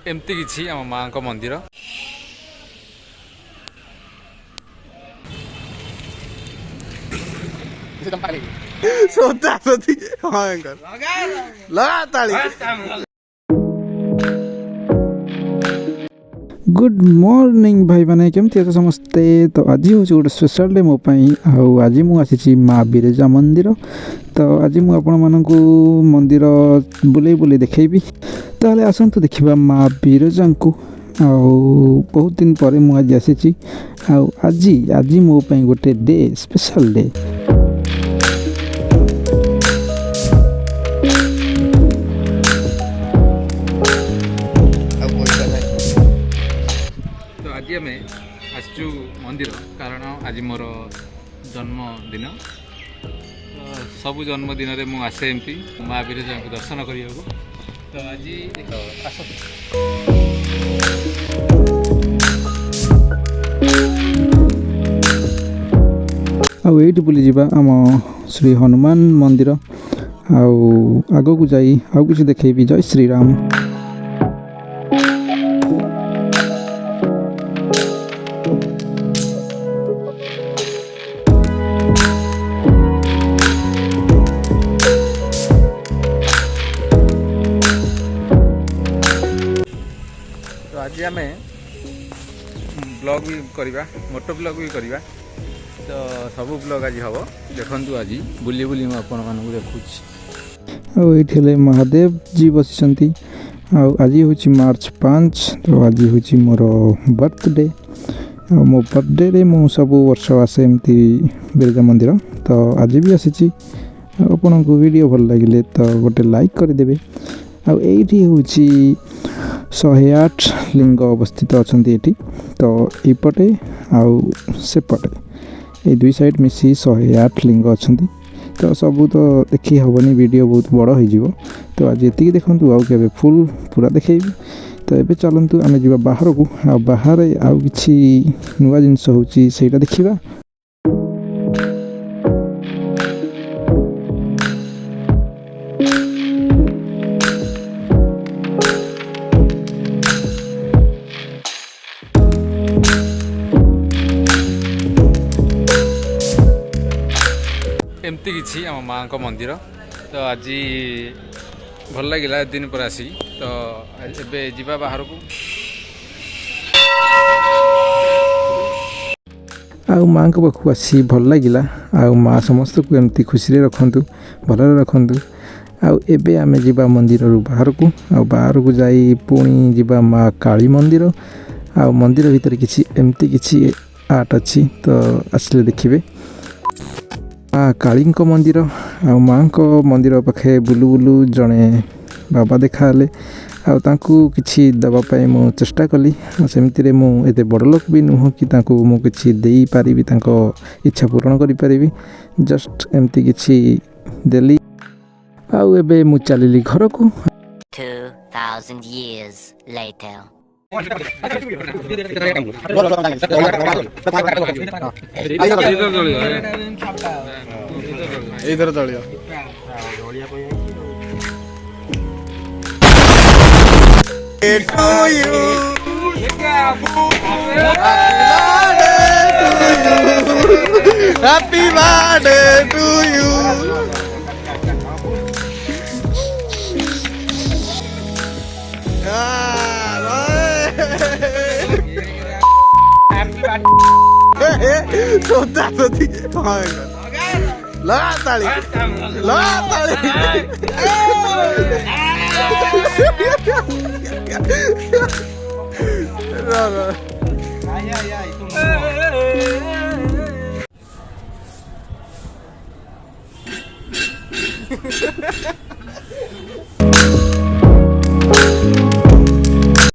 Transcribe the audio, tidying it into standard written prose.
एमती किछि आम माँ को मंदिर गुड मॉर्निंग भाई मैंने केमती अच्छे समस्ते। तो आज हूँ गोटे स्पेशल डे मोपाई आज मुझे माँ बिरजा मंदिर। तो आज मुझे मंदिर बुले बुले देखी ताले आसतु देखा माँ बिरजा को। बहुत दिन पर मुझे आसी आज आज मोपाई गोटे डे स्पेशल डे। आज आम आसचु मंदिर कारण आज मोर जन्मदिन। सबु जन्मदिन में मुझे एमती माँ बिरजा को दर्शन करने को। तो आज आस आईटी बुली जावा आम श्री हनुमान मंदिर आग को जाई किसी देखेबी। जय श्री राम। तो आज आम ब्लॉग भी करवा मोटो ब्लॉग भी करवा। तो सब ब्लॉग आज हम देखु आज बुली बुली मुझे देखुची। ये महादेव जी बसी आज हूँ मार्च 5। तो आज हूँ मोर बर्थडे। मो बर्थडे रे मु सब वर्ष आसे एमती बिरजा मंदिर। तो आज भी आसी आपन को वीडियो भल लगे तो गोटे लाइक करदे। आईटी हूँ 108 लिंग अवस्थित अच्छा ये। तो यपटे सेपटे ये दुई साइड मिसी 108 लिंग अच्छा। तो सबू तो देखी हेनी वीडियो बहुत बड़ हो। तो आज ये देखूँ आउ के फुल पूरा देखेबी। तो ये चलतु आम जा बाहर को बाहर आउ कि नुआ जिनस होची सेटा देखा। एमती किछि आम माँ को मंदिर। तो आज भल लगे दिन पर आसी। तो एबे जीवा बाहर को माँ को पाखु आसी भल लगे। माँ समस्त को एमती खुशी रखु भल रखु। आबे आम जा मंदिर बाहर को बाहर को जाई पुणी जा माँ काली मंदिर। मंदिर भीतर किसी एमती किसी आर्ट अच्छी तो आसले देखिए। माँ काली मंदिर माँ को मंदिर पाखे बुलू बुलू जड़े बाबा देखाले किसी दवापाई मु चेष्टा कली। सेमती मुझे बड़ लोक भी नुह कि मुझे दे पारि इच्छा पूरण करी। जस्ट एमती किसी देली आबे मु चलि घर को। 2000 years later इधर दलिया to you. Happy birthday to you.